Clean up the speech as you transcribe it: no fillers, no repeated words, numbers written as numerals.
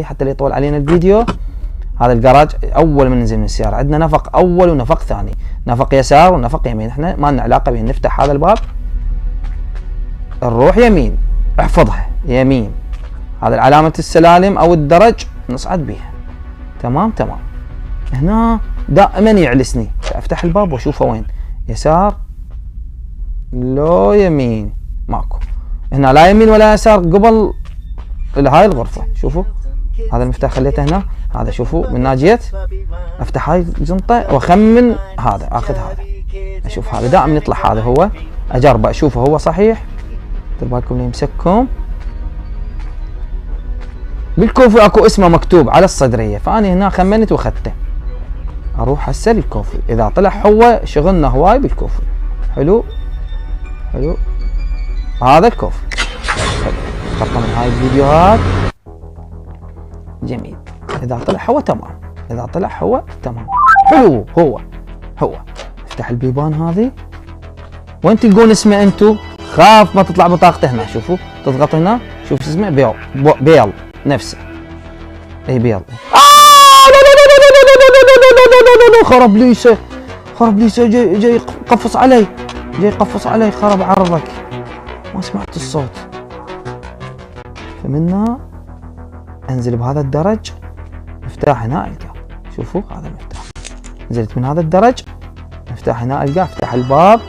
حتى لا يطول علينا الفيديو. هذا الجراج اول ما ننزل من السياره عندنا نفق اول ونفق ثاني، نفق يسار ونفق يمين، احنا ما لنا علاقه به. نفتح هذا الباب نروح يمين، احفظها يمين، هذا علامه السلالم او الدرج نصعد بها. تمام. هنا دائما يعلسني، افتح الباب واشوفه وين، يسار لو يمين، ماكو. هنا لا يمين ولا يسار قبل هاي الغرفه. شوفوا هذا المفتاح خليته هنا، هذا شوفوا من ناجيت افتح هاي الجنطه واخمن هذا، اخذ هذا، اشوف هذا دائما يطلع، هذا هو، اجربه اشوفه هو صحيح. ديروا بالكم لا يمسككم. بالكوفي اكو اسمه مكتوب على الصدريه، فاني هنا خمنت واخذته. اروح هسه للكوفي، اذا طلع هو شغلنا هواي بالكوفي. حلو هذا الكوفي. خطه من هاي الفيديوهات. جميل، اذا طلع هو تمام، اذا طلع هو تمام. حلو هو. افتح البيبان هذه. وين تلقون اسمه انتو؟ خاف ما تطلع بطاقته هنا. شوفوا تضغط هنا، شوف اسمه بيل نفسه. اي بيل. لا خرب ليسه جاي يقفص علي، خرب عرضك، ما سمعت الصوت. فمنا انزل بهذا الدرج، مفتاح هنا القاه. شوفوا هذا المفتاح، نزلت من هذا الدرج، مفتاح هنا القاه، افتح الباب.